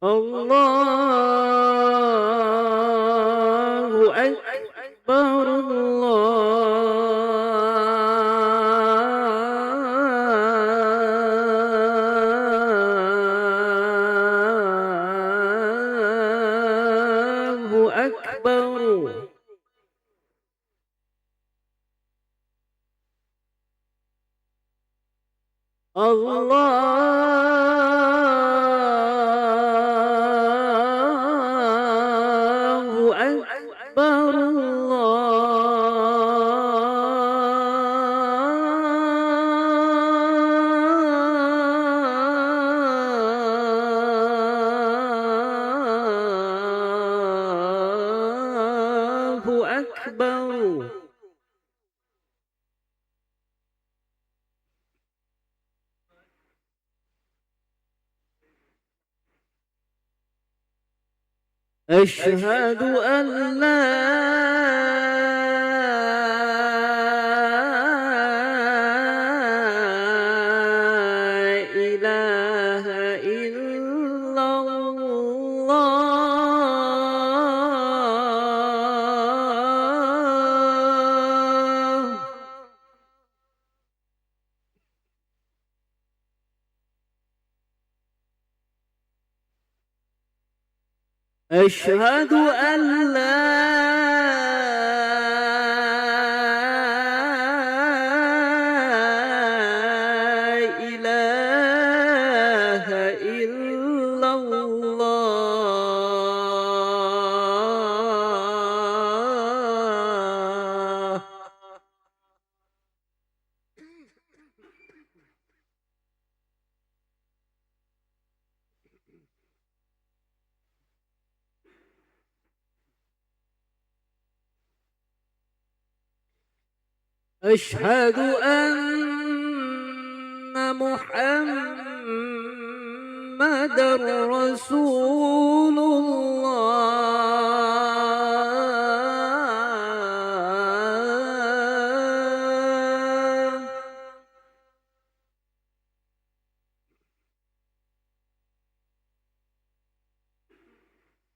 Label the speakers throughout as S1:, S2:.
S1: الله أكبر الله أكبر. الله أكبر الله أكبر. أشهد أن لا إله إلا الله. أشهد أن لا إله إلا الله. أشهد أن محمدًا رسول الله.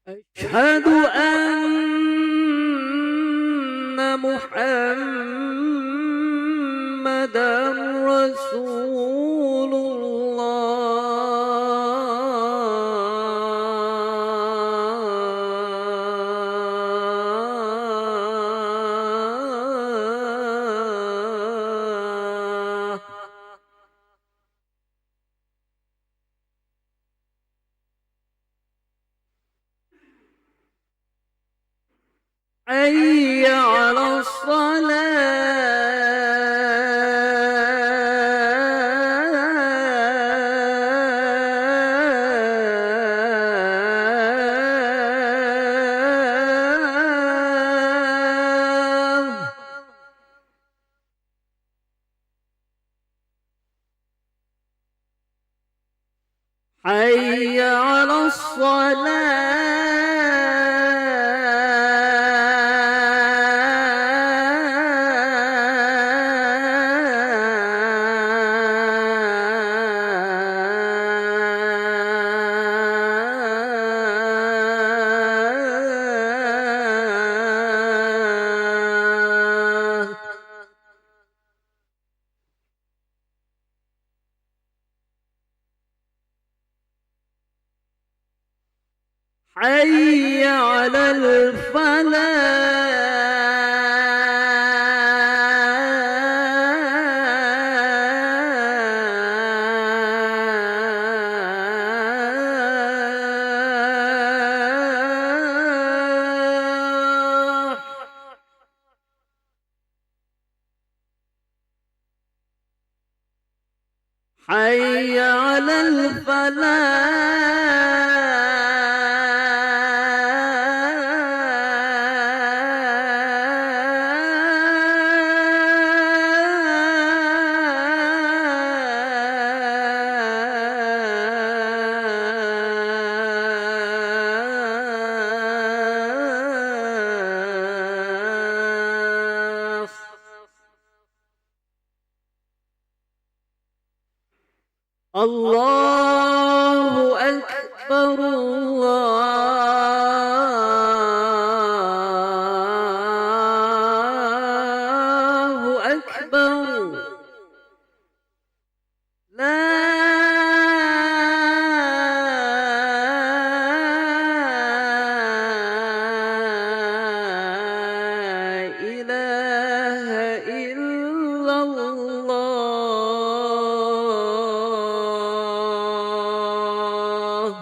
S1: أشهد أن محمدًا رسول الله. حي على الصلاة. حي على الصلاة. حي على الفلاح. حي على الفلاح. الله أكبر أكبر الله أكبر لا إله إلا الله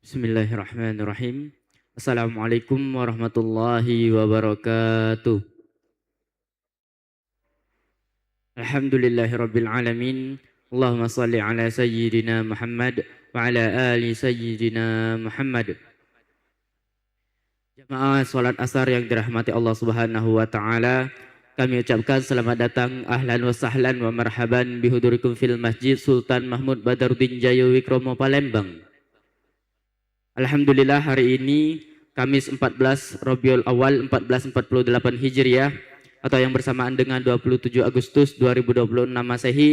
S2: Bismillahirrahmanirrahim. Assalamualaikum warahmatullahi wabarakatuh. Alhamdulillahirabbil alamin. Allahumma salli ala sayyidina Muhammad wa ala ali sayyidina Muhammad. Jemaah salat asar yang dirahmati Allah Subhanahu wa taala, kami ucapkan selamat datang, ahlan wa sahlan wa marhaban bihudurikum fil Masjid Sultan Mahmud Badaruddin Jaya Wikromo Palembang. Alhamdulillah hari ini Kamis 14 Rabiul Awal 1448 Hijriah atau yang bersamaan dengan 27 Agustus 2026 Masehi.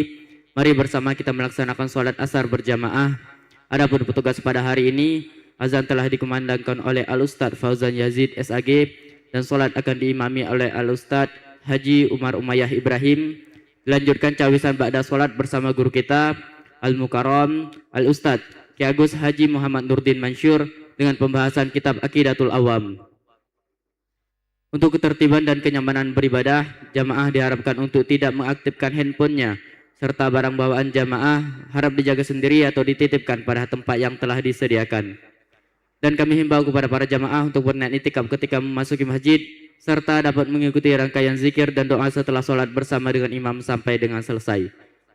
S2: Mari bersama kita melaksanakan sholat asar berjamaah. Adapun petugas pada hari ini, azan telah dikumandangkan oleh Al-Ustadz Fauzan Yazid SAG dan sholat akan diimami oleh Al-Ustadz Haji Umar Umayyah Ibrahim. Dilanjutkan cawisan ba'da sholat bersama guru kita Al-Mukarram Al-Ustadz Ki Agus Haji Muhammad Nurdin Mansyur dengan pembahasan kitab Aqidatul Awam. Untuk ketertiban dan kenyamanan beribadah, jamaah diharapkan untuk tidak mengaktifkan handphonenya serta barang bawaan jamaah harap dijaga sendiri atau dititipkan pada tempat yang telah disediakan. Dan kami himbau kepada para jamaah untuk berniat itikaf ketika memasuki masjid serta dapat mengikuti rangkaian zikir dan doa setelah sholat bersama dengan imam sampai dengan selesai.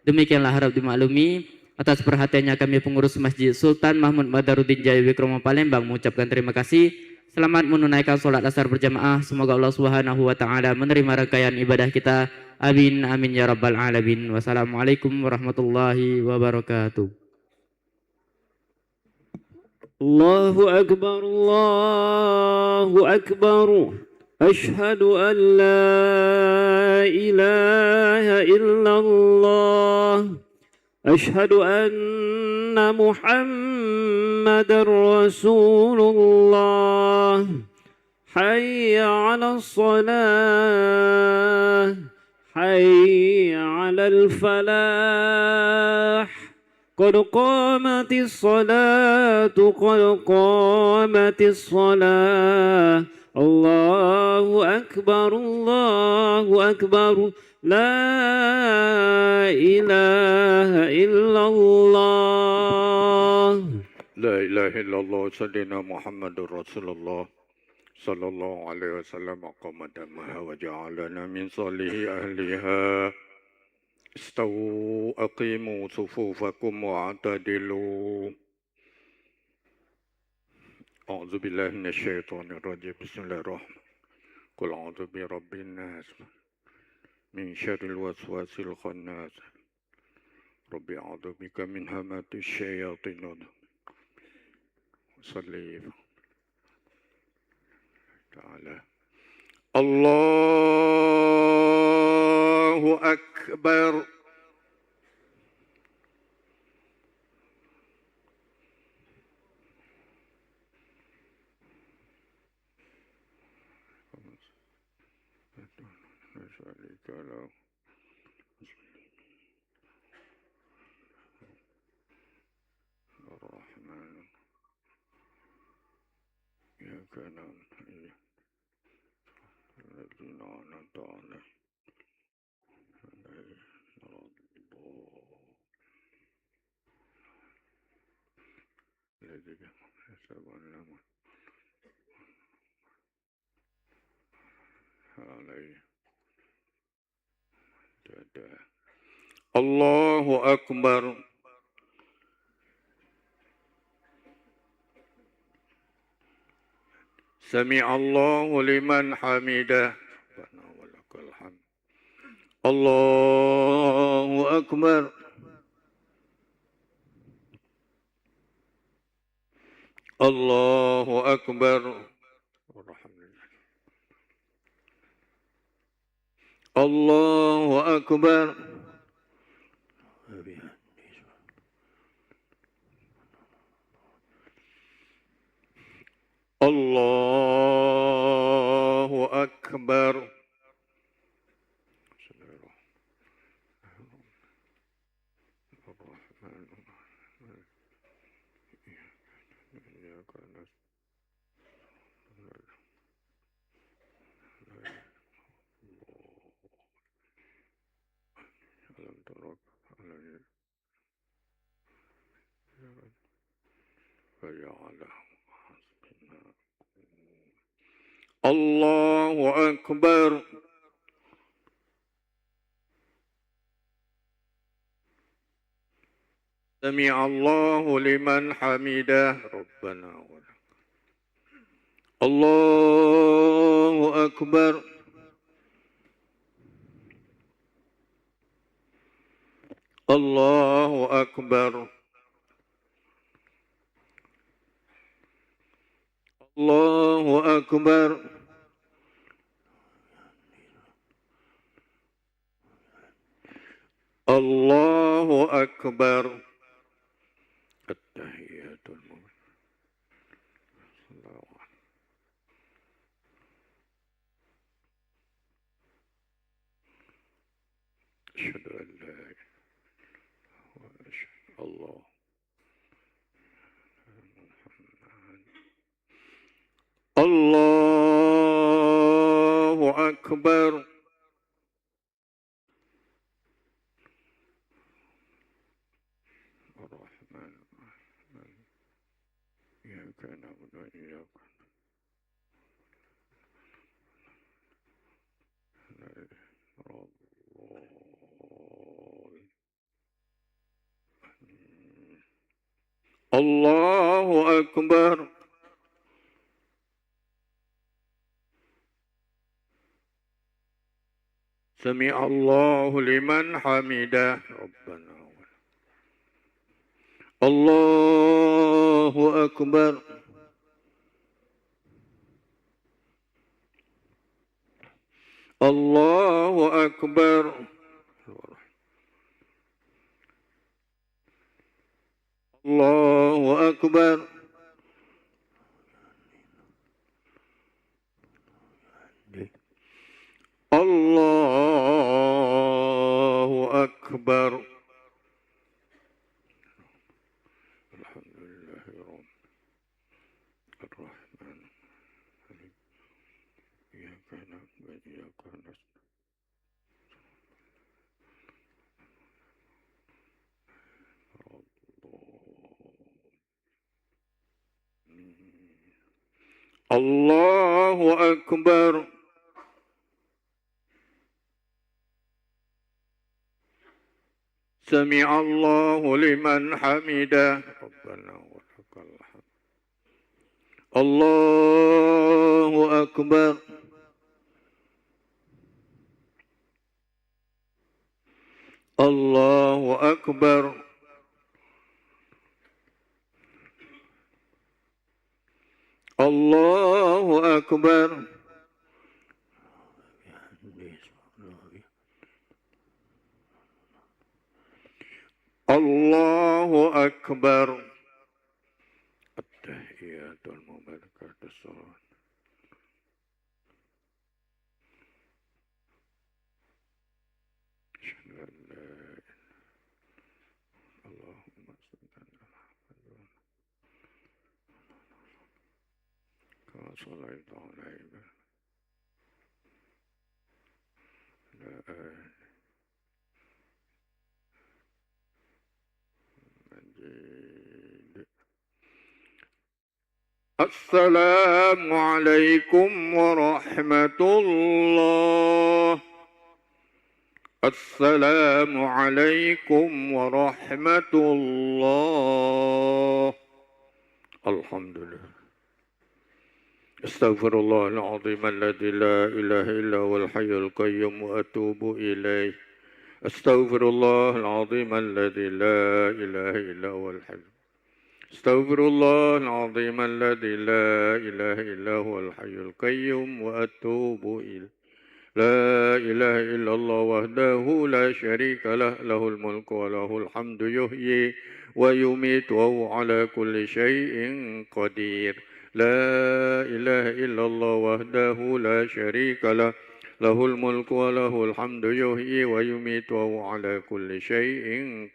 S2: Demikianlah harap dimaklumi. Atas perhatiannya kami pengurus Masjid Sultan Mahmud Badaruddin Jaya Wikromo Palembang mengucapkan terima kasih. Selamat menunaikan sholat asar berjamaah. Semoga Allah Subhanahu wa taala menerima rangkaian ibadah kita. Amin amin ya rabbal alamin. Wassalamualaikum warahmatullahi wabarakatuh.
S1: Allahu Akbar, Allahu Akbar. Ashhadu an la ilaha illallah. أشهد أن محمدًا رسول الله. حي على الصلاة، حي على الفلاح. قد قامت الصلاة، قد قامت الصلاة. الله أكبر، الله أكبر. لا إله إلا الله.
S3: لا إله إلا الله سيدنا محمد رسول الله صلى الله عليه وسلم قام دمها وجعلنا من صالح أهلها. استووا أقيموا صفوفكم واعتدلوا. أعوذ بالله من الشيطان الرجيم. بسم الله الرحمن الرحيم. قل أعوذ برب الناس من شر الوسواس الخناس. ربي أعوذ بك من همات الشياطين. صلي تعالى. الله أكبر. الرحمن يا كلام الذين أنعمت عليهم الذين يحسبون عليه. الله أكبر. سمع الله لمن حمده. ربنا ولك الحمد. الله أكبر. الله أكبر. الله أكبر. الله أكبر. فجعله حسبنا. الله أكبر. سمع الله لمن حمده ربنا ولك. الله أكبر. الله أكبر. الله أكبر. الله أكبر. التحيات أشهد أن لا إله وأشهد الله الله أكبر. الرحمن الرحيم إياك نعبد وإياك الله أكبر. سمع الله لمن حمده ربنا ولك. الله أكبر. الله أكبر. الله أكبر. الله أكبر. الحمد لله رب الرحمن الرحيم إياك نعبد وإياك نستعين الله أكبر. سمع الله لمن حمده ربنا ولك الحمد. الله أكبر. الله أكبر. الله أكبر. الله أكبر. التحيات المباركات الصلاة. أشهد أن لا إله اللهم صل على محمد كما صليت على إبراهيم وعلى آل مجيد. السلام عليكم ورحمة الله. السلام عليكم ورحمة الله. الحمد لله. استغفر الله العظيم الذي لا إله إلا هو الحي القيوم وأتوب إليه. استغفر الله العظيم الذي لا إله إلا هو الحي. استغفر الله العظيم الذي لا إله إلا هو الحي القيوم وأتوب إليه. لا إله إلا الله وحده لا شريك له له الملك وله الحمد يحيي ويميت وهو على كل شيء قدير. لا إله إلا الله وحده لا شريك له له الملك وله الحمد يحيي ويميت وهو على كل شيء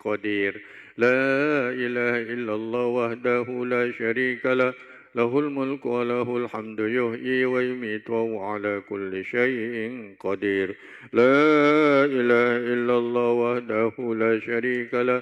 S3: قدير. لا إله إلا الله وحده لا شريك له له الملك وله الحمد يحيي ويميت وهو على كل شيء قدير. لا إله إلا الله وحده لا شريك له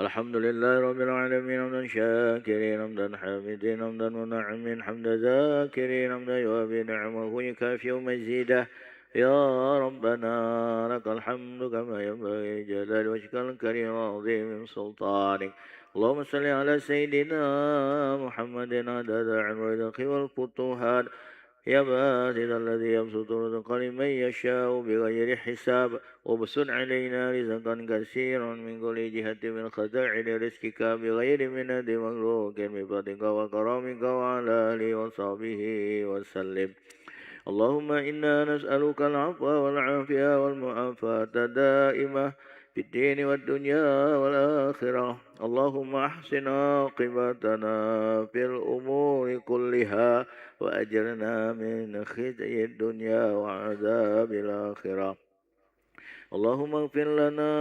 S3: الحمد لله رب العالمين حمدا شاكرين حمدا حامدين حمدا منعمين حمدا ذاكرين حمدا يوافي نعمه ويكافئ مزيده يا ربنا لك الحمد كما ينبغي لجلال وجهك الكريم وعظيم سلطانك. اللهم صل على سيدنا محمد عدد الرزق والفتوحات يا باسط الذي يبسط رزق لمن يشاء بغير حساب وابسط علينا رزقا كثيرا من كل جهة من خزائن رزقك بغير منة مخلوق بفضلك وكرامك وعلى آله وصحبه وسلم. اللهم إنا نسألك العفو والعافية والمعافاة الدائمة في الدين والدنيا والآخرة. اللهم أحسن عاقبتنا في الأمور كلها وأجرنا من خزي الدنيا وعذاب الآخرة. اللهم اغفر لنا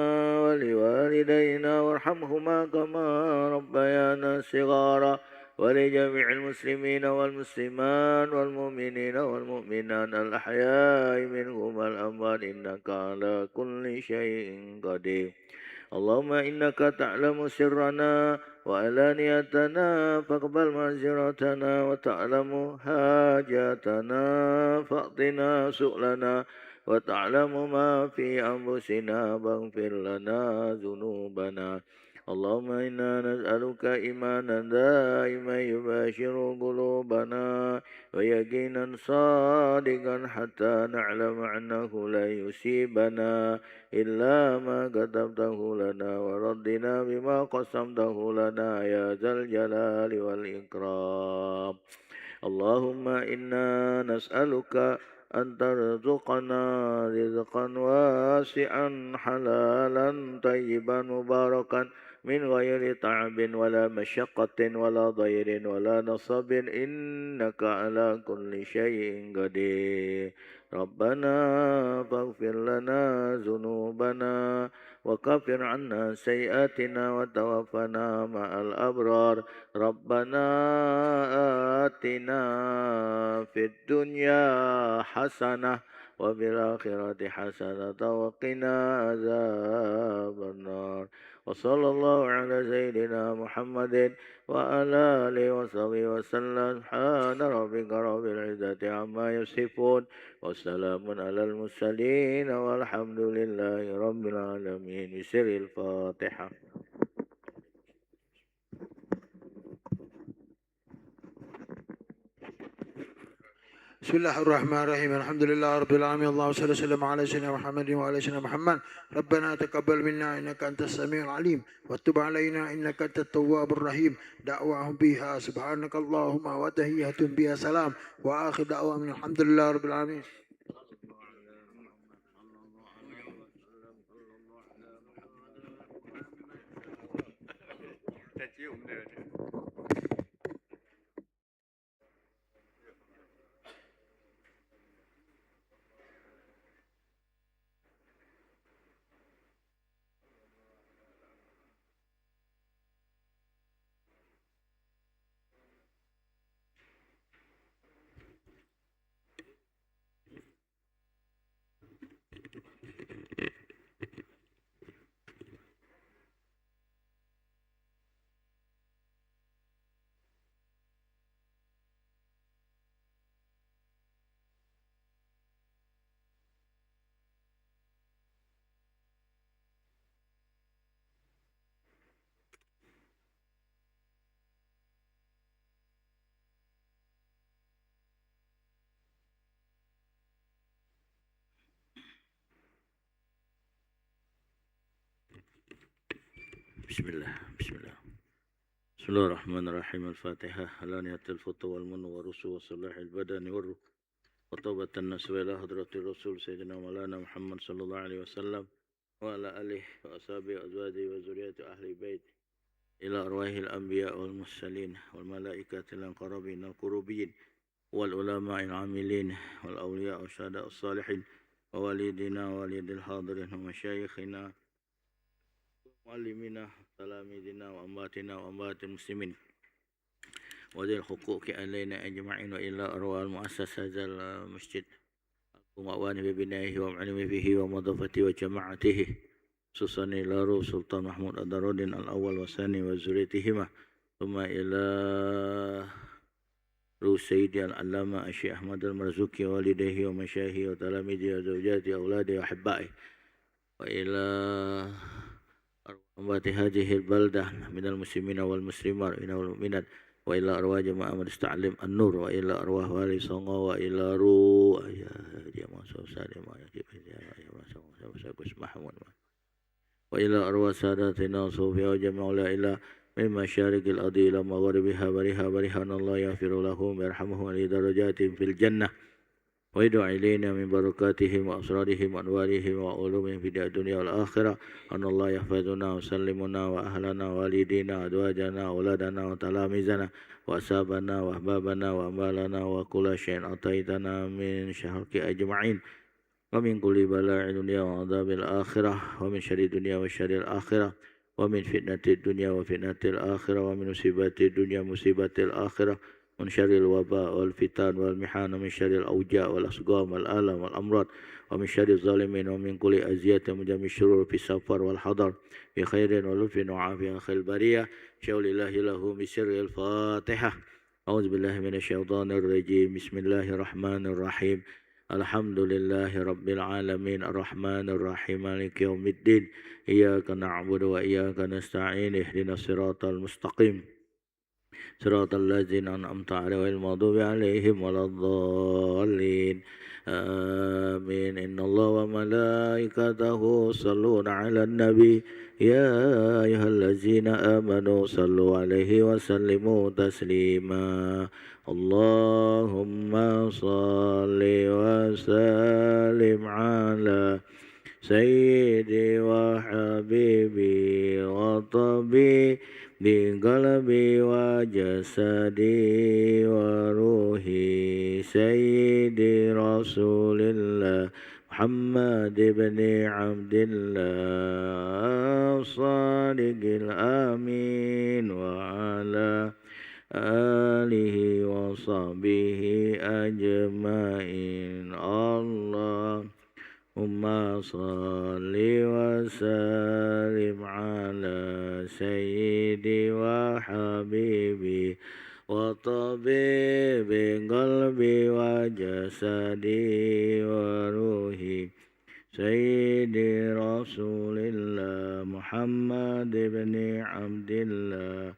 S3: ولوالدينا وارحمهما كما ربيانا صغارا ولجميع المسلمين والمسلمات والمؤمنين والمؤمنات الأحياء منهم والأموات إنك على كل شيء قدير. اللهم إنك تعلم سرنا وعلانيتنا فاقبل معذرتنا وتعلم حاجاتنا فاقضنا سؤلنا وتعلم ما في أنفسنا فاغفر لنا ذنوبنا. اللهم إنا نسألك إيمانا دائما يباشر قلوبنا ويقينا صادقا حتى نعلم أنه لا يصيبنا إلا ما كتبته لنا وردنا بما قسمته لنا يا ذا الجلال والإكرام. اللهم إنا نسألك أن ترزقنا رزقا واسعا حلالا طيبا مباركا من غير تعب ولا مشقة ولا ضير ولا نصب إنك على كل شيء قدير. ربنا فاغفر لنا ذنوبنا وكفر عنا سيئاتنا وتوفنا مع الأبرار. ربنا آتنا في الدنيا حسنة وفي الآخرة حسنة وقنا عذاب النار. وصلى الله على سيدنا محمد وعلى آله وصحبه وسلم. سبحان ربك رب العزة عما يصفون وسلام على المرسلين والحمد لله رب العالمين. بسر الفاتحة.
S4: بسم الله الرحمن الرحيم الحمد لله رب العالمين اللهم صل وسلم على سيدنا محمد وعلى سيدنا محمد. ربنا تقبل منا انك انت السميع العليم وتب علينا انك انت التواب الرحيم. دعواهم بها سبحانك اللهم وتحيتهم بها سلام واخر دعواهم الحمد لله رب العالمين.
S3: بسم الله بسم الله بسم الله الرحمن الرحيم. الفاتحة. علانية الفتوى والمن والرسل وصلاح البدن والروح وطوبة الناس إلى حضرة الرسول سيدنا مولانا محمد صلى الله عليه وسلم وعلى آله وأصحابه وأزواجه وذريته أهل البيت إلى أرواح الأنبياء والمرسلين والملائكة القربين القربين والعلماء العاملين والأولياء والشهداء الصالحين ووالدنا ووالد الحاضرين ومشايخنا معلمينا تلاميذنا وأمواتنا وأموات المسلمين وذي الحقوق علينا أجمعين وإلى أرواح المؤسسة هذا المسجد ومأوانه ببنائه ومعلمه فيه ومضافته وجماعته
S5: خصوصا إلى روح سلطان محمود الدارودين الأول والثاني وذريتهما ثم إلى روح سيدي العلامة الشيخ أحمد المرزوقي ووالديه ومشايخه وتلاميذه وزوجاته وأولاده وأحبائه وإلى أموات هذه البلدة من المسلمين والمسلمات والمؤمنات وإلى أرواح جماعة مستعلم النور وإلى أرواح والي صنغا وإلى روح وإلى أرواح ساداتنا صوفيا وجميع العلماء من مشارق الأرض إلى مغاربها بريها الله يغفر لهم ويرحمهم ولدرجات في الجنة ويدعو إلينا من بركاتهم وأسرارهم وأنوارهم وعلومهم في الدنيا والآخرة أن الله يحفظنا وسلمنا وأهلنا ووالدينا وأزواجنا وأولادنا وتلاميذنا وأصحابنا وأحبابنا وأموالنا وكل شيء أعطيتنا من شرك أجمعين ومن كل بلاء الدنيا وعذاب الآخرة ومن شر الدنيا وشر الآخرة ومن فتنة الدنيا وفتنة الآخرة ومن مصيبات الدنيا مصيبة الآخرة من شر الوباء والفتن والمحن ومن شر الأوجاع والأسقام والآلام والأمراض ومن شر الظالمين ومن كل أذية من جميع الشرور في السفر والحضر بخير ولطف وعافية خير البرية شاول الله له بسر الفاتحة أعوذ بالله من الشيطان الرجيم بسم الله الرحمن الرحيم الحمد لله رب العالمين الرحمن الرحيم مالك يوم الدين إياك نعبد وإياك نستعين اهدنا الصراط المستقيم صراط الذين أنعمت عليهم المغضوب عليهم ولا الضالين آمين إن الله وملائكته يصلون على النبي يا أيها الذين آمنوا صلوا عليه وسلموا تسليما اللهم صل وسلم على سيدي وحبيبي وطبيبي بقلبي وجسدي وروحي سيدي رسول الله محمد بن عبد الله الصادق الأمين وعلى آله وصحبه أجمعين اللهم صل وسلم على سيدي وحبيبي وطبيب قلبي وجسدي وروحي سيدي رسول الله محمد بن عبد الله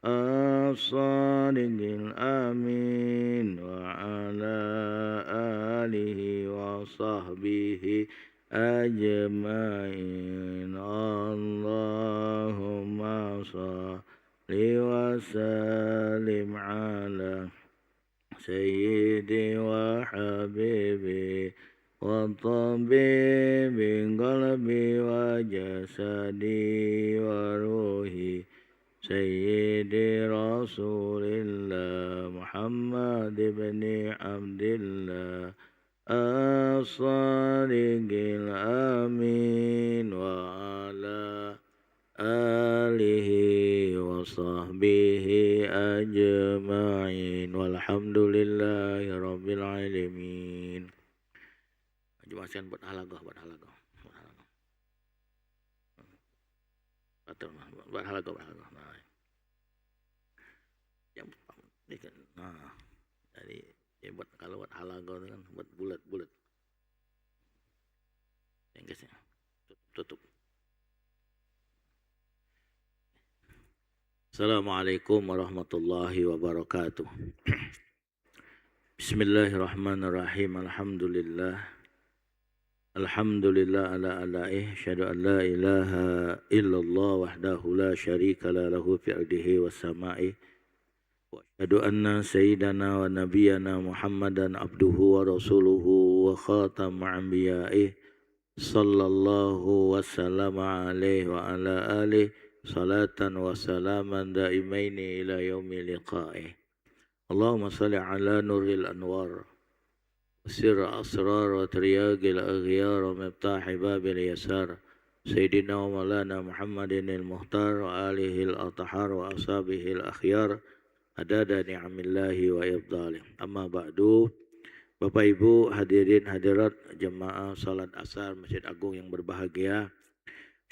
S5: الصادق الأمين وعلى آله وصحبه أجمعين اللهم صل وسلم على سيدي وحبيبي وطبيب قلبي وجسدي وروحي سيدي رسول الله محمد بن عبد الله الصادق الأمين وعلى آله وصحبه أجمعين والحمد لله رب العالمين. Jemaah buat halaqah. Buat halaqah. Nah, jadi buat kalau buat halaqah itu kan buat bulat. Yang guysnya tutup. Assalamualaikum warahmatullahi wabarakatuh. Bismillahirrahmanirrahim. Alhamdulillah ala alaih. Asyhadu an la ilaha illallah wahdahu la syarika lahu fi ardihi was sama'i. Wa asyhadu anna sayyidana wa nabiyyana Muhammadan abduhu wa rasuluhu wa khatamul anbiya'i sallallahu wasallama alaihi wa ala alihi salatan wa salaman daimaini ila yaumi liqa'i. Allahumma salli ala nuril anwar sir asrar wa triyaqil aghyar wa miftahi babil yasar sayyidina wa maulana Muhammadin al-muhtar wa alihi al-athhar wa ashabihi al-akhyar adada ni'amillahi wa ibdalih. Amma ba'du. Bapak Ibu hadirin hadirat jemaah salat asar Masjid Agung yang berbahagia,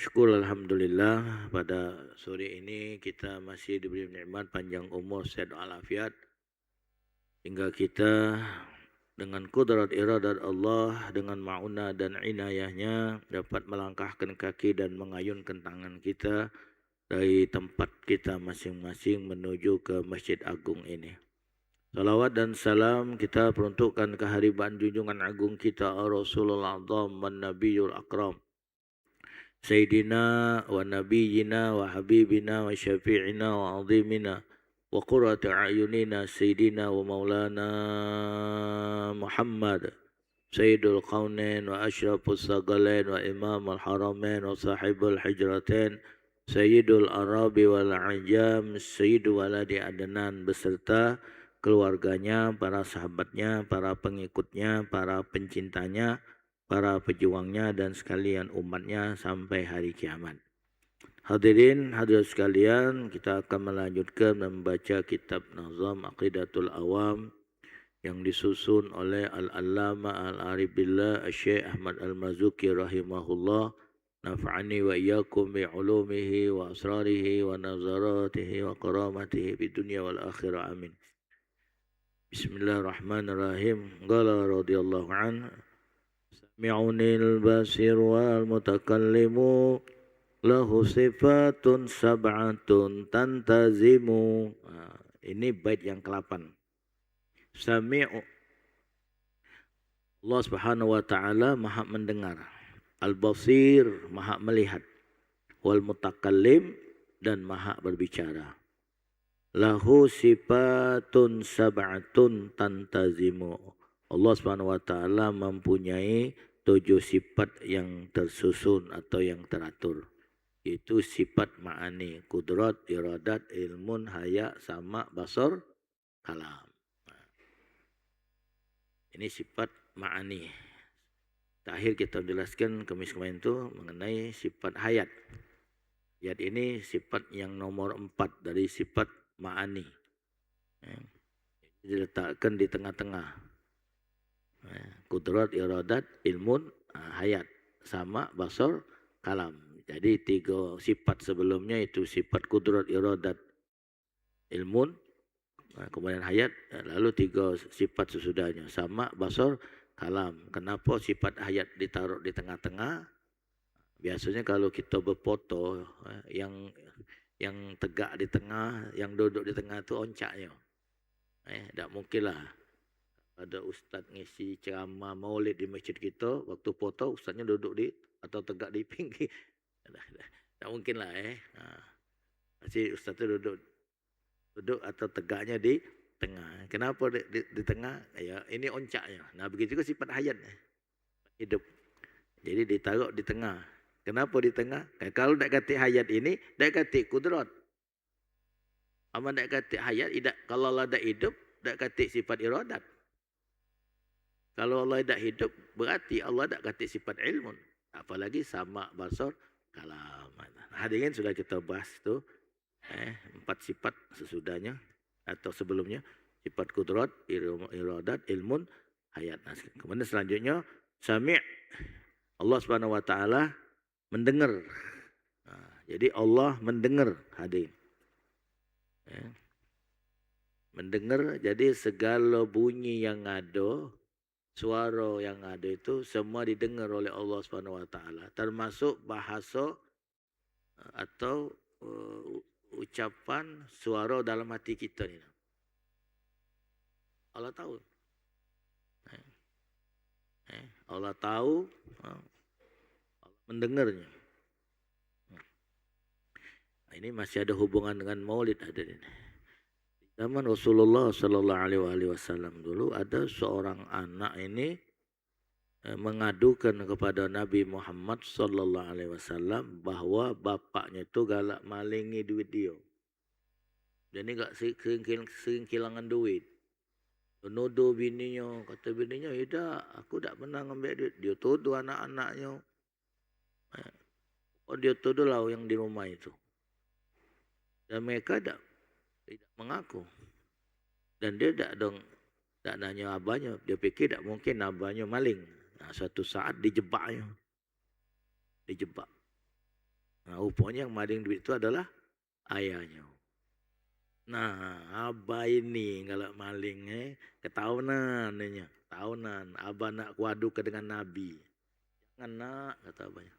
S5: Syukur Alhamdulillah pada sore ini kita masih diberi nikmat panjang umur, sehat walafiat hingga kita dengan kudrat iradat Allah, dengan ma'unah dan inayahnya dapat melangkahkan kaki dan mengayunkan tangan kita dari tempat kita masing-masing menuju ke Masjid Agung ini. Salawat dan salam kita peruntukkan kehadiran junjungan agung kita Rasulullah Azam wan Nabiyul Akram Sayyidina wa Nabiyyina wa Habibina wa Syafi'ina wa Azimina wa Qurratu A'yunina Sayyidina wa Maulana Muhammad Sayyidul Qawnain wa Ashrafus Sagalain wa Imam al-Haramain wa Sahibul Hijratain Sayyidul Arabi wal Ajam Sayyidu Waladi Adnan beserta keluarganya, para sahabatnya, para pengikutnya, para pencintanya, para pejuangnya dan sekalian umatnya sampai hari kiamat. Hadirin hadirat sekalian, kita akan melanjutkan membaca kitab Nazam Aqidatul Awam yang disusun oleh Al-Allama Al-Arif Billah Syekh Ahmad Al-Mazuki rahimahullah. Nafa'ani wa iyyakum bi ulumihi wa asrarihi wa nazaratihi wa karamatihi fid dunya wal akhirah. Amin. Bismillahirrahmanirrahim. Qala radhiyallahu anhu Sami'unil basir wal mutakallimu lahu sifatun sab'atun tantazimu. Ini bait yang ke-8. Sami'u, Allah Subhanahu wa taala Maha mendengar. Al-basir, Maha melihat. Wal mutakallim, dan Maha berbicara. Lahu sifatun sab'atun tantazimu. Allah Subhanahu wa taala mempunyai 7 sifat yang tersusun atau yang teratur. Itu sifat ma'ani, kudrat, iradat, ilmun, haya, sama, basar, kalam. Ini sifat ma'ani. Terakhir kita jelaskan kemis kemarin itu mengenai sifat hayat. Hayat ini sifat yang nomor 4 dari sifat ma'ani. Diletakkan di tengah-tengah. Kudrat, iradat, ilmun, hayat, sama, basar, kalam. Jadi 3 sifat sebelumnya itu sifat kudrat, iradat, ilmun, kemudian hayat, lalu 3 sifat sesudahnya, sama, basar, kalam. Kenapa sifat hayat ditaruh di tengah-tengah? Biasanya kalau kita berfoto, yang tegak di tengah, yang duduk di tengah itu oncaknya. Tak mungkinlah ada ustaz ngisi ceramah maulid di masjid kita, waktu foto ustaznya duduk di atau tegak di pinggir. Tak mungkinlah Pasti ustaz itu duduk atau tegaknya di tengah. Kenapa di tengah? Ya, ini oncaknya. Nah, begitu juga sifat hayatnya. Hidup. Jadi ditaruh di tengah. Kenapa di tengah? Kalau nak kata hayat ini, nak kata kudrat. Aman nak kata hayat, kalau Allah dah hidup, nak kata sifat iradat. Kalau Allah tak hidup, berarti Allah tak kata sifat ilmun. Apalagi sama, basar, kalam. Hadirin sudah kita bahas tu 4 sifat sesudahnya atau sebelumnya. Sifat kudrat, iradat, ilmun, hayat. Kemudian selanjutnya, sami'. Allah Subhanahu wa taala mendengar. Jadi Allah mendengar, hadirin. Mendengar, jadi segala bunyi yang ada, suara yang ada itu semua didengar oleh Allah Subhanahu wa taala, termasuk bahasa atau ucapan suara dalam hati kita ni. Allah tahu. Allah tahu, Allah mendengarnya. Ini masih ada hubungan dengan maulid hadirin. Zaman Rasulullah sallallahu alaihi wasallam dulu ada seorang anak ini mengadukan kepada Nabi Muhammad sallallahu alaihi wasallam bahwa bapaknya itu galak malingi duit dia. Dia ni sering kehilangan duit. Menuduh bininya, kata bininya, "Tidak, aku tak pernah ambil duit." Dia tuduh anak-anaknya. Dia tuduhlah yang di rumah itu. Dan mereka tidak mengaku. Dan dia tak nanya abahnya. Dia fikir tak mungkin abahnya maling. Nah, suatu saat dijebaknya. Dijebak. Rupanya yang maling duit itu adalah ayahnya. Nah, abah ini kalau maling ketahuan nih, tahunan. Abah nak kuadu ke dengan Nabi. Jangan nak, kata abahnya.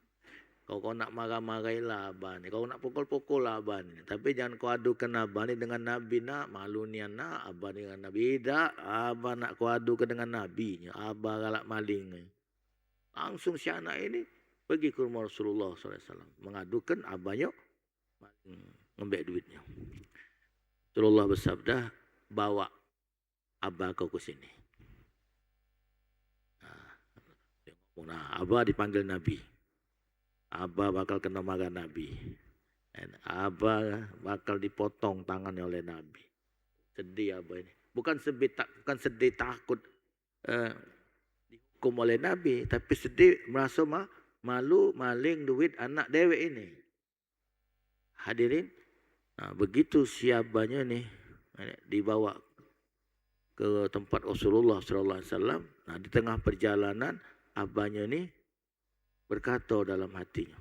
S5: Kau nak marah-marahilah abah ni. Kau nak pukul-pukul lah abah ni. Tapi jangan kau adukan abah ni dengan Nabi nak. Malu ni nak abah ni dengan Nabi. Tak, abah nak kau adukan dengan Nabi. Abah galak maling ni. Langsung si anak ini pergi ke rumah Rasulullah SAW. Mengadukan abahnya ngambil duitnya. Rasulullah bersabda, bawa abah kau ke sini. Nah, abah dipanggil Nabi. Abah bakal kena marah Nabi. Abah bakal dipotong tangannya oleh Nabi. Sedih abah ini. Bukan sedih takut dihukum oleh Nabi, tapi sedih merasa malu maling duit anak dewek ini. Hadirin, nah, begitu si abahnya nih dibawa ke tempat Rasulullah SAW. Nah, di tengah perjalanan abahnya nih berkata dalam hatinya.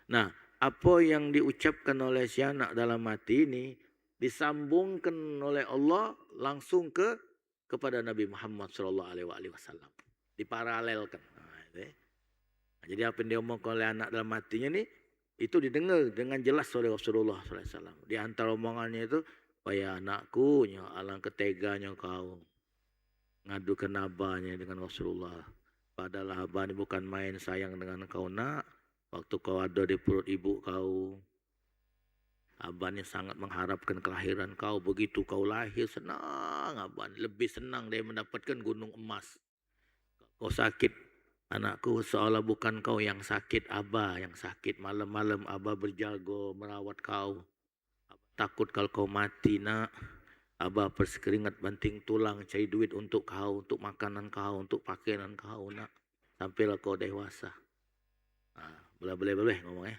S5: Nah, apa yang diucapkan oleh si anak dalam hati ini disambungkan oleh Allah langsung kepada Nabi Muhammad SAW. Diparalelkan. Nah, jadi apa yang diomongkan oleh anak dalam hatinya ini itu didengar dengan jelas oleh Rasulullah SAW. Di antara omongannya itu, wahai anakku, alangkah teganya kau ngadukan abahnya dengan Rasulullah. Padahal abah ni bukan main sayang dengan kau nak. Waktu kau ada di perut ibu kau, abah ni sangat mengharapkan kelahiran kau. Begitu kau lahir, senang abah ni. Lebih senang dia mendapatkan gunung emas. Kau sakit, anakku, seolah bukan kau yang sakit, abah yang sakit. Malam-malam abah berjaga merawat kau. Takut kalau kau mati nak. Abah bersekeringat banting tulang cari duit untuk kau, untuk makanan kau, untuk pakaian kau nak. Sampailah kau dewasa. Boleh ngomong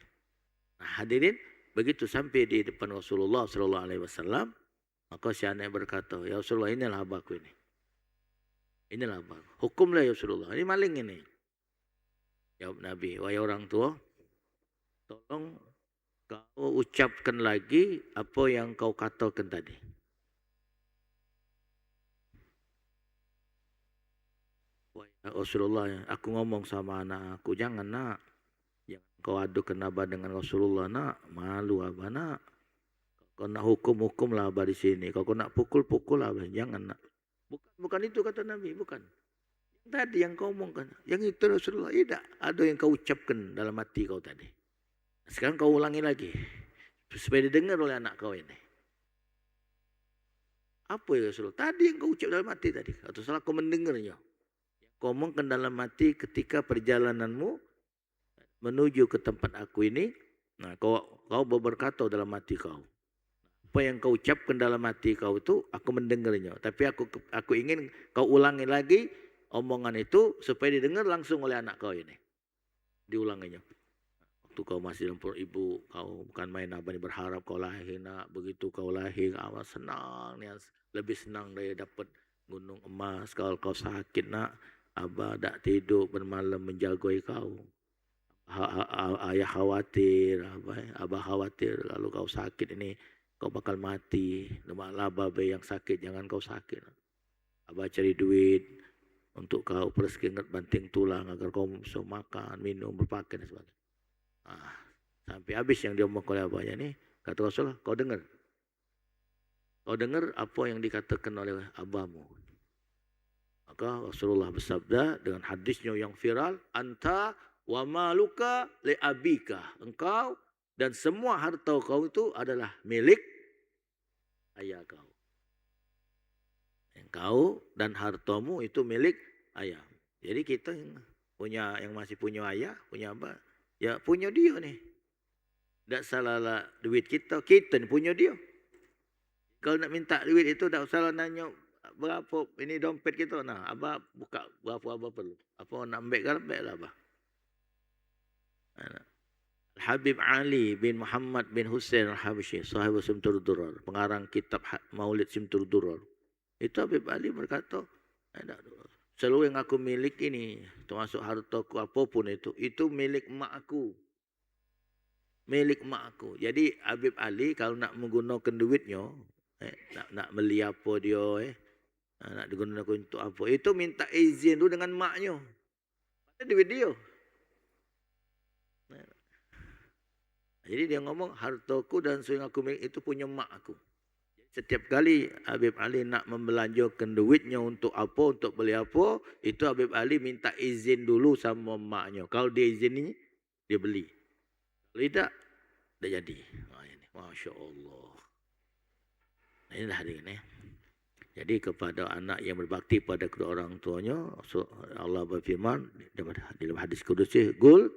S5: Nah, hadirin, begitu sampai di depan Rasulullah SAW, maka si anak berkata, ya Rasulullah, inilah abahku ini. Inilah abahku. Hukumlah ya Rasulullah, ini maling ini. Jawab Nabi, wahai orang tua, tolong kau ucapkan lagi apa yang kau katakan tadi. Rasulullah, aku ngomong sama anak aku, jangan nak, jangan kau adukan abah dengan Rasulullah nak, malu abah nak. Kau nak hukum lah abah di sini, kau nak pukul abah, jangan nak. Bukan itu kata Nabi, bukan. Yang tadi yang kau omongkan, yang itu Rasulullah, tidak. Ada yang kau ucapkan dalam hati kau tadi. Sekarang kau ulangi lagi, supaya didengar oleh anak kau ini. Apa ya Rasulullah? Tadi yang kau ucap dalam hati tadi, atau salah kau mendengarnya. Kau omongkan dalam hati ketika perjalananmu menuju ke tempat aku ini. Nah, kau berkata dalam hati kau. Apa yang kau ucapkan dalam hati kau itu, aku mendengarnya. Tapi aku ingin kau ulangi lagi omongan itu supaya didengar langsung oleh anak kau ini. Diulanginya. Waktu kau masih dalam perut ibu, kau bukan main abah ni berharap kau lahir nak. Begitu kau lahir, awak senang. Lebih senang dari dapat gunung emas. Kalau kau sakit nak, abah tak tidur bermalam menjagai kau. Ayah khawatir, abah khawatir kalau kau sakit ini kau bakal mati. Lemaklah abah yang sakit, jangan kau sakit. Abah cari duit untuk kau bersekeringat banting tulang agar kau bisa makan, minum, berpakaian dan sebagainya. Sampai habis yang diomongkan oleh abahnya ni, kata Rasulullah, kau dengar. Kau dengar apa yang dikatakan oleh abahmu. Maka Rasulullah bersabda dengan hadisnya yang viral, anta wa maluka li abika. Engkau dan semua harta kau itu adalah milik ayah kau. Engkau dan hartamu itu milik ayah. Jadi kita yang masih punya ayah, punya apa? Ya punya dia nih. Tak salahlah duit kita ni punya dia. Kalau nak minta duit itu tak salah nanya berapa ini dompet kita. Nah, abah buka berapa abah perlu. Apa nak ambil lah abah. Habib Ali bin Muhammad bin Hussein Al-Habsyi, sahib Simtul Durar, pengarang kitab Maulid Simtul Durar. Itu Habib Ali berkata, seluruh yang aku milik ini, termasuk hartaku apapun itu milik mak aku. milik mak aku. Jadi Habib Ali kalau nak menggunakan duitnya, nak beli apa dia, nak digunakan untuk apa, itu minta izin tu dengan maknya. Itu duit dia. Jadi dia ngomong, hartaku dan semua yang aku milik itu punya mak aku. Setiap kali Habib Ali nak membelanjakan duitnya untuk apa, untuk beli apa, itu Habib Ali minta izin dulu sama maknya. Kalau dia izin ni, dia beli. Kalau tidak, dah jadi. Masya Allah. Inilah hari ini. Jadi kepada anak yang berbakti pada kedua orang tuanya, Allah berfirman dalam hadis kudusi, Qul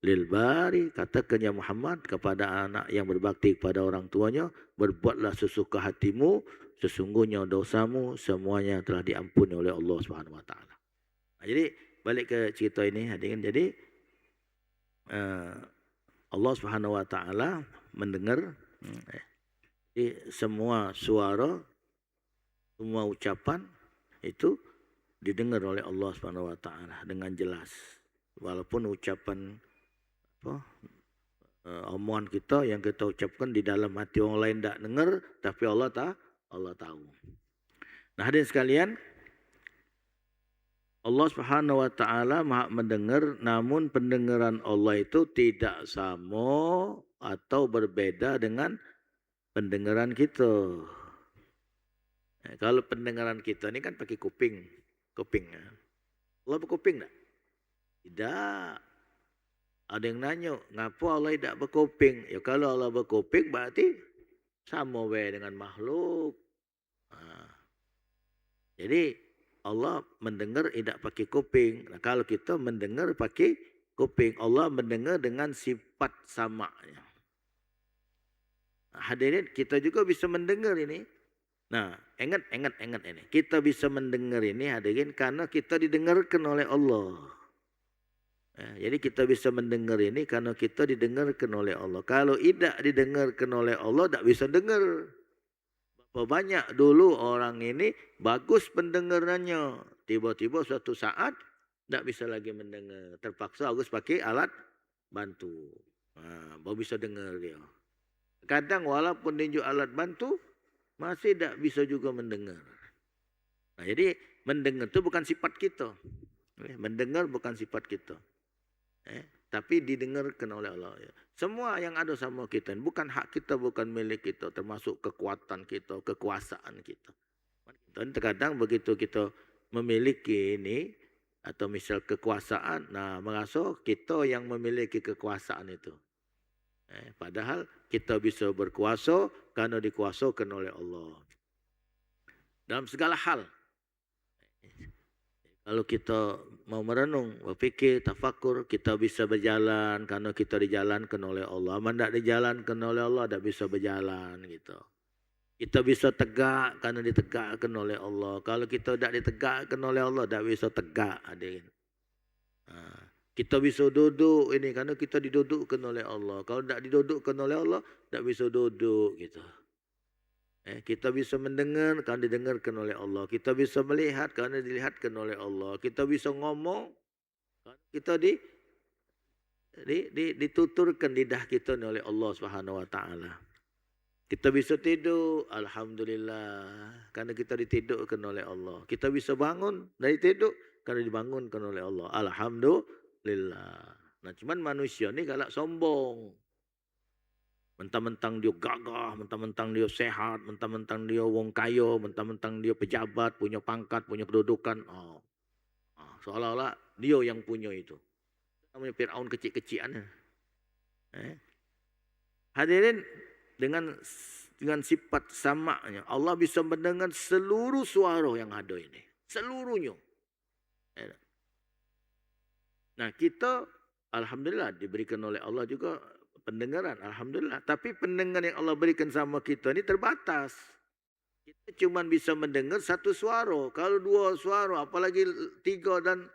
S5: lil bari, katakan ya Muhammad kepada anak yang berbakti kepada orang tuanya, berbuatlah sesuka hatimu, sesungguhnya dosamu semuanya telah diampuni oleh Allah Subhanahu wa taala. Jadi balik ke cerita ini hadirin, jadi Allah Subhanahu wa taala mendengar semua suara, semua ucapan itu didengar oleh Allah Subhanahu wa taala dengan jelas. Walaupun ucapan omongan kita yang kita ucapkan di dalam hati orang lain tak dengar, tapi Allah tahu. Nah, hadirin sekalian, Allah Subhanahu wa taala Maha mendengar, namun pendengaran Allah itu tidak sama atau berbeda dengan pendengaran kita. Kalau pendengaran kita ni kan pakai kuping. Allah berkuping tak? Tidak. Ada yang nanya, ngapa Allah tidak berkuping? Ya kalau Allah berkuping berarti sama dengan makhluk. Jadi Allah mendengar tidak pakai kuping. Nah, kalau kita mendengar pakai kuping, Allah mendengar dengan sifat samanya. Hadirin, kita juga bisa mendengar ini. Nah, ingat ini. Kita bisa mendengar ini hadirin karena kita didengarkan oleh Allah. Jadi kita bisa mendengar ini karena kita didengarkan oleh Allah. Kalau tidak didengarkan oleh Allah, tak bisa dengar. Berapa banyak dulu orang ini bagus pendengarannya. Tiba-tiba suatu saat tak bisa lagi mendengar. Terpaksa harus pakai alat bantu. Baru bisa dengar dia. Kadang walaupun tunjuk alat bantu, masih tak bisa juga mendengar. Nah, jadi mendengar itu bukan sifat kita. Mendengar bukan sifat kita. Tapi didengarkan oleh Allah. Semua yang ada sama kita, bukan hak kita, bukan milik kita, termasuk kekuatan kita, kekuasaan kita. Dan terkadang begitu kita memiliki ini, atau misal kekuasaan, nah merasa kita yang memiliki kekuasaan itu. Padahal kita bisa berkuasa karena dikuasakan oleh Allah. Dalam segala hal. Kalau kita mau merenung, berfikir, tafakur, kita bisa berjalan karena kita dijalankan oleh Allah. Aman tak dijalankan oleh Allah, tak bisa berjalan gitu. Kita bisa tegak karena ditegakkan oleh Allah. Kalau kita tak ditegakkan oleh Allah, tak bisa tegak. Hadirin. Kita bisa duduk ini karena kita didudukkan oleh Allah. Kalau tak didudukkan oleh Allah, tak bisa duduk gitu. Kita bisa mendengar kerana didengarkan oleh Allah. Kita bisa melihat kerana dilihatkan oleh Allah. Kita bisa ngomong kerana kita dituturkan lidah kita oleh Allah Subhanahu wa taala. Kita bisa tidur, alhamdulillah, kerana kita ditidurkan oleh Allah. Kita bisa bangun dari tidur kerana dibangunkan oleh Allah. Alhamdulillah. Nah, cuman manusia ni galak sombong. Mentang-mentang dia gagah, mentang-mentang dia sehat, mentang-mentang dia wong kaya, mentang-mentang dia pejabat, punya pangkat, punya kedudukan. Seolah-olah dia yang punya itu. Namanya Fir'aun kecil-kecilan. Hadirin, dengan sifat samanya, Allah bisa mendengar seluruh suara yang ada ini. Seluruhnya. Nah, kita alhamdulillah diberikan oleh Allah juga pendengaran, alhamdulillah. Tapi pendengaran yang Allah berikan sama kita ni terbatas. Kita cuma bisa mendengar satu suara. Kalau dua suara, apalagi tiga dan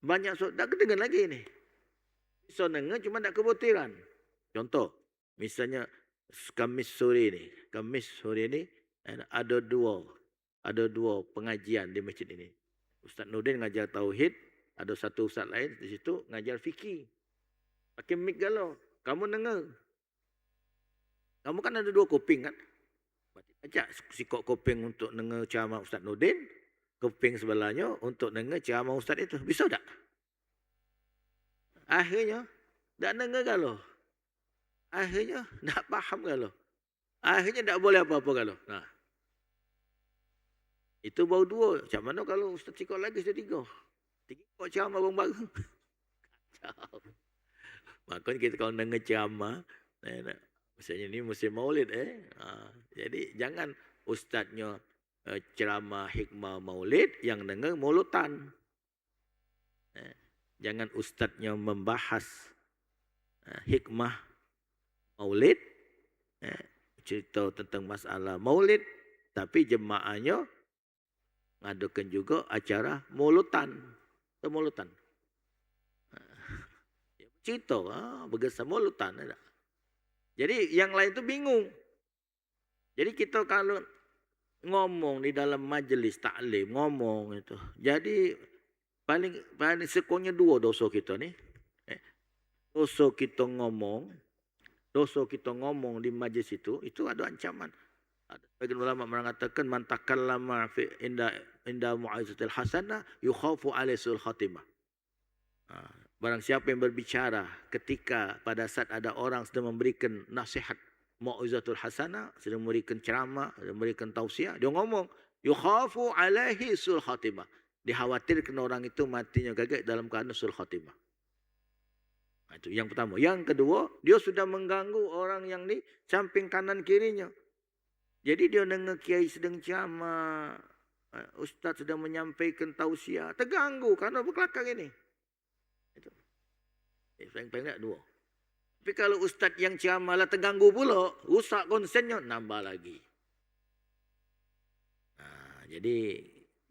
S5: banyak suara, tak kedengar lagi ni. Bisa dengar cuma tak kebutiran. Contoh, misalnya Kamis sore ni ada dua pengajian di masjid ini. Ustaz Nurdin ngajar tauhid, ada satu ustaz lain di situ ngajar fikih. Pakai mic galau. Kamu dengar. Kamu kan ada 2 kuping kan? Berarti ajak sikok kuping untuk dengar ceramah Ustaz Nurdin, kuping sebelahnya untuk dengar ceramah Ustaz itu. Bisa tak? Akhirnya, tak dengar galau. Akhirnya, tak faham galau. Akhirnya, tak boleh apa-apa galau. Nah, itu baru 2. Macam mana kalau Ustaz sikok lagi sudah 3? 3 kok ceramah bareng-bareng. Kacau. Makanya kita kalau dengar ceramah, misalnya ni musim maulid jadi jangan ustaznya ceramah hikmah maulid yang dengar mulutan. Jangan ustaznya membahas hikmah maulid, cerita tentang masalah maulid, tapi jemaahnya ngadakan juga acara mulutan. Mulutan. Cerita, bergesam mulutan. Jadi yang lain tu bingung. Jadi kita kalau ngomong di dalam majlis taklim, ngomong itu. Jadi paling sekurangnya 2 dosa kita ni. Dosa kita ngomong di majlis itu ada ancaman. Sebagian ulama mengatakan man takallama fi inda mu'aizatil hasanah yukhafu alaihi khatimah. Barang siapa yang berbicara ketika pada saat ada orang sedang memberikan nasihat mau'izatul hasanah, sedang memberikan ceramah, sedang memberikan tausiah, dia ngomong yukhafu alaihi sul khatimah. Dikhawatirkan orang itu matinya gagal dalam keadaan sul khatimah. Itu yang pertama. Yang kedua, dia sudah mengganggu orang yang di samping kanan kirinya. Jadi dia dengar kiai sedang ceramah, ustaz sedang menyampaikan tausiah, terganggu karena berkelakar ini. Itu. Paling-paling 2. Tapi kalau ustaz yang ceramah lah terganggu pula, rusak konsennya, nambah lagi. Jadi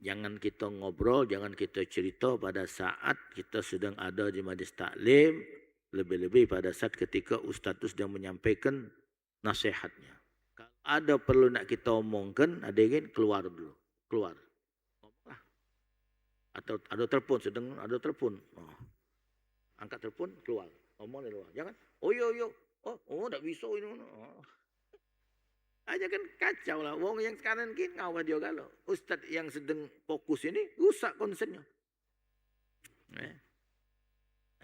S5: jangan kita ngobrol, jangan kita cerita pada saat kita sedang ada di majlis taklim, lebih-lebih pada saat ketika ustaz itu sedang menyampaikan nasihatnya. Kalau ada perlu nak kita omongkan, ada ingin keluar dulu. Keluar. Ngomonglah. Atau ada telefon, sedang ada telefon. Angkat telefon, keluar. Ngomong di luar. Jangan, yo. Tak bisa ini. Aja kan kacau lah. Wong yang sekarang ni ngawal dia galau. Ustaz yang sedang fokus ini, rusak konsennya.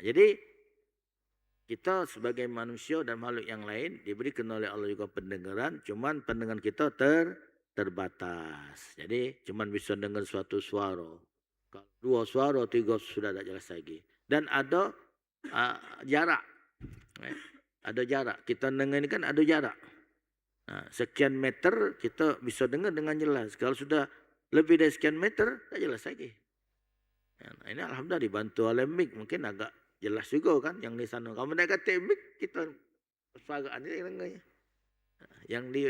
S5: Jadi, kita sebagai manusia dan makhluk yang lain diberikan oleh Allah juga pendengaran, cuman pendengaran kita terbatas. Jadi cuman bisa dengar suatu suara. Kalau 2 suara, 3 sudah tak jelas lagi. Dan ada jarak. Ada jarak. Kita dengar ini kan ada jarak. Sekian meter kita bisa dengar dengan jelas. Kalau sudah lebih dari sekian meter, tak jelas lagi. Ini alhamdulillah dibantu oleh mic, mungkin agak jelas juga kan yang di sana. Kalau mereka kata mic, kita suaraan ini dengarnya. Yang di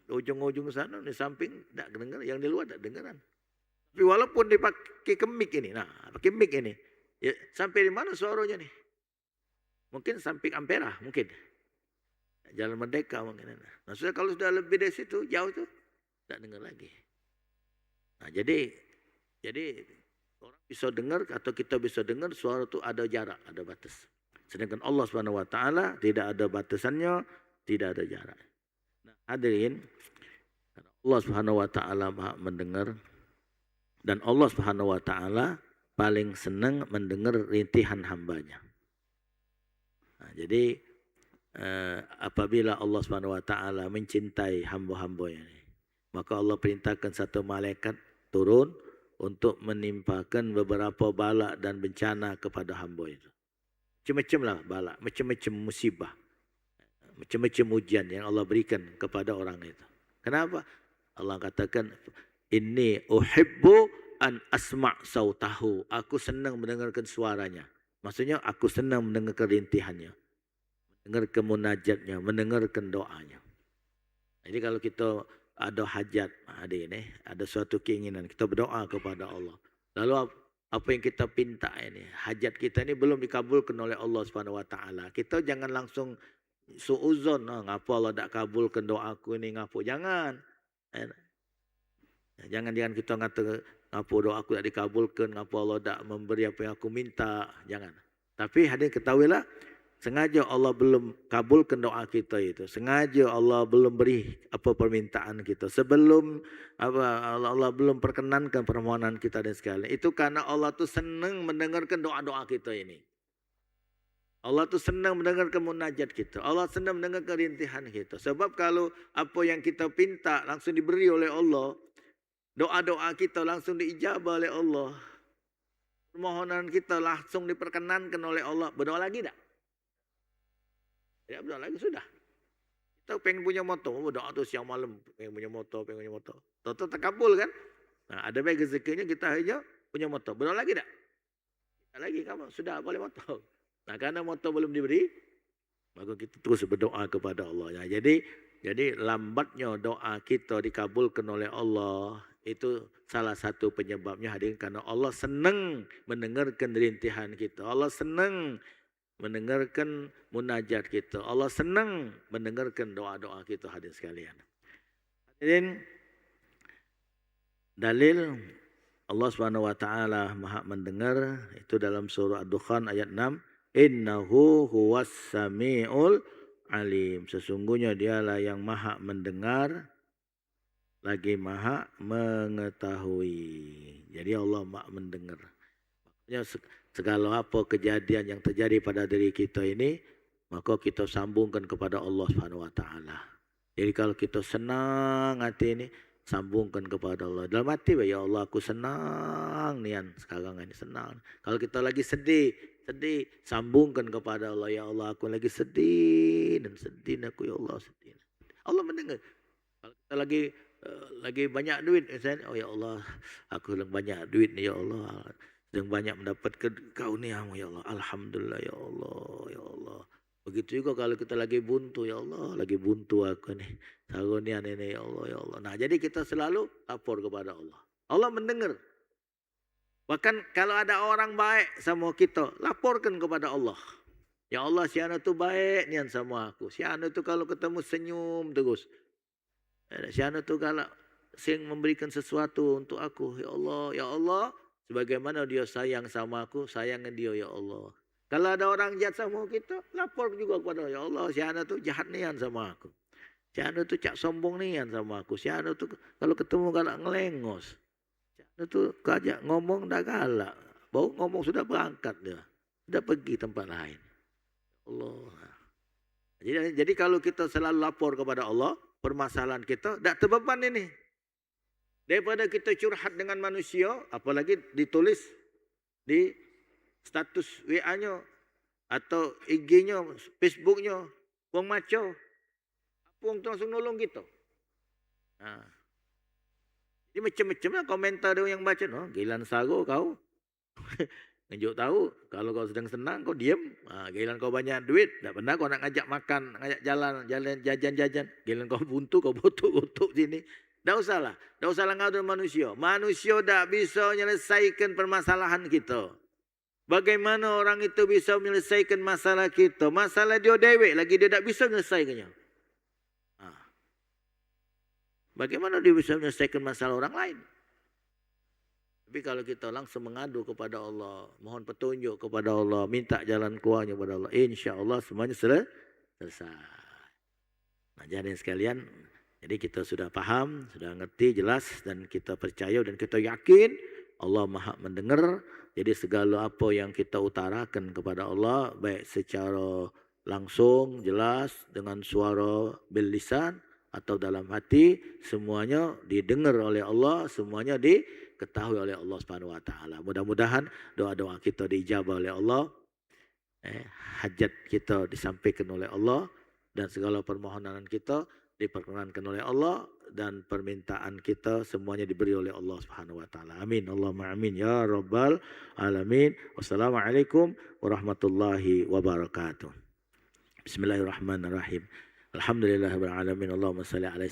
S5: ujung-ujung sana, di samping tak dengar, yang di luar tak dengaran. Tapi walaupun dipakai ke mic ini, pakai mic ini, ya, sampai di mana suaranya nih? Mungkin sampai Ampera, mungkin. Jalan Merdeka mungkin. Nah, kalau sudah lebih dari situ, jauh tu, tak dengar lagi. Nah, jadi orang bisa dengar atau kita bisa dengar suara itu ada jarak, ada batas. Sedangkan Allah Subhanahu Wa Taala tidak ada batasannya, tidak ada jarak. Nah, hadirin, Allah Subhanahu Wa Taala Maha mendengar dan Allah Subhanahu Wa Taala paling senang mendengar rintihan hambanya. Nah, jadi apabila Allah Subhanahu Wa Taala mencintai hamba-hambanya, maka Allah perintahkan satu malaikat turun untuk menimpakan beberapa bala dan bencana kepada hamba itu. Macam-macam lah bala, macam-macam musibah, macam-macam ujian yang Allah berikan kepada orang itu. Kenapa? Allah katakan, inni uhibbu an asma' sautahu. Aku senang mendengarkan suaranya. Maksudnya aku senang mendengarkan rintihannya, mendengarkan munajatnya, mendengarkan doanya. Jadi kalau kita ada hajat, ada suatu keinginan, kita berdoa kepada Allah. Lalu apa yang kita pinta ini, hajat kita ini belum dikabulkan oleh Allah Subhanahu Wa Taala. Kita jangan langsung suuzon, ngapa Allah tak kabulkan doaku ini, ngapa? Jangan. Jangan kita ngata ngapa doaku tak dikabulkan, ngapa Allah tak memberi apa yang aku minta. Jangan. Tapi hadirin ketahuilah, Sengaja Allah belum kabulkan doa kita itu. Sengaja Allah belum beri apa permintaan kita. Sebelum Allah belum perkenankan permohonan kita dan sekalian. Itu karena Allah tu senang mendengarkan doa-doa kita ini. Allah tu senang mendengarkan munajat kita. Allah senang mendengarkan rintihan kita. Sebab kalau apa yang kita pinta langsung diberi oleh Allah, doa-doa kita langsung diijabah oleh Allah, permohonan kita langsung diperkenankan oleh Allah, berdoa lagi tak? Ya, berdoa lagi sudah. Kita pengen punya motor, berdoa tu siang malam, pengen punya motor. Toto terkabul kan? Nah, ada baik rezekinya kita hanya punya motor. Berdoa lagi tak? Tak lagi kamu, sudah boleh motor. Nah, karena motor belum diberi, maka kita terus berdoa kepada Allah. Ya, jadi lambatnya doa kita dikabulkan oleh Allah, itu salah satu penyebabnya hadirin karena Allah senang mendengarkan rintihan kita. Allah senang mendengarkan munajat kita. Allah senang mendengarkan doa-doa kita hadirin sekalian. Hadirin, dalil Allah Subhanahu wa taala Maha mendengar itu dalam surah Ad-Dukhan ayat 6, innahu huwas samiul alim. Sesungguhnya dialah yang Maha mendengar lagi Maha mengetahui. Jadi Allah Maha mendengar. Maksudnya segala apa kejadian yang terjadi pada diri kita ini, maka kita sambungkan kepada Allah Subhanahu wa taala. Jadi kalau kita senang hati ini, sambungkan kepada Allah. Dalam hati, ya Allah aku senang nian sekarang ini senang. Kalau kita lagi sedih, sambungkan kepada Allah, ya Allah aku lagi sedih dan sedih aku ya Allah sedih. Allah mendengar. Kalau kita lagi banyak duit, oh ya Allah aku lagi banyak duit ni ya Allah. Sedang banyak mendapatkan karunia ya Allah. Alhamdulillah ya Allah, ya Allah. Begitu juga kalau kita lagi buntu, ya Allah, lagi buntu aku nih. Karunia ini ya Allah, ya Allah. Nah, jadi kita selalu lapor kepada Allah. Allah mendengar. Bahkan kalau ada orang baik sama kita, laporkan kepada Allah. Ya Allah, si anak tu baik nian sama aku. Si anak tu kalau ketemu senyum terus. Si anak tu kalau sing memberikan sesuatu untuk aku, ya Allah, sebagaimana dia sayang sama aku, sayangkan dia ya Allah. Kalau ada orang jahat sama kita, lapor juga kepada ya Allah, si anak tu jahat nian sama aku. Si anak tu cak sombong nian sama aku. Si anak tu kalau ketemu galak ngelengos. Si anak tu kajak ngomong dah galak. Baru ngomong sudah berangkat dia. Sudah pergi tempat lain. Allah. Jadi kalau kita selalu lapor kepada Allah, permasalahan kita tak terbeban ini. Daripada kita curhat dengan manusia, apalagi ditulis di status WA-nya atau IG-nya, Facebook-nya, wong maco, apung tu langsung nolong kita. Nah. Jadi macam-macam lah komentar dia yang baca, no, gilan sago kau. Ngejuk tahu, kalau kau sedang senang kau diam. Gilan kau banyak duit, tak pernah kau nak ngajak makan, ngajak jalan jajan. Gilan kau buntu, kau butuh sini. Tak usahlah ngadu manusia. Manusia tak bisa menyelesaikan permasalahan kita. Bagaimana orang itu bisa menyelesaikan masalah kita? Masalah dia dewek lagi dia tak bisa menyelesaikannya. Bagaimana dia bisa menyelesaikan masalah orang lain? Tapi kalau kita langsung mengadu kepada Allah, mohon petunjuk kepada Allah, minta jalan keluarnya kepada Allah, insya-Allah semuanya selesai. Nah, jadi sekalian, jadi kita sudah paham, sudah ngerti jelas dan kita percaya dan kita yakin Allah Maha mendengar. Jadi segala apa yang kita utarakan kepada Allah, baik secara langsung, jelas, dengan suara bil lisan atau dalam hati, semuanya didengar oleh Allah, semuanya diketahui oleh Allah Subhanahu wa taala. Mudah-mudahan doa-doa kita diijabah oleh Allah. Hajat kita disampaikan oleh Allah dan segala permohonan kita diperkenankan oleh Allah dan permintaan kita semuanya diberi oleh Allah Subhanahu wa taala. Amin. Allahumma amin ya rabbal alamin. Wassalamualaikum warahmatullahi wabarakatuh. Bismillahirrahmanirrahim. Alhamdulillahirabbil alamin. Allahumma shalli ala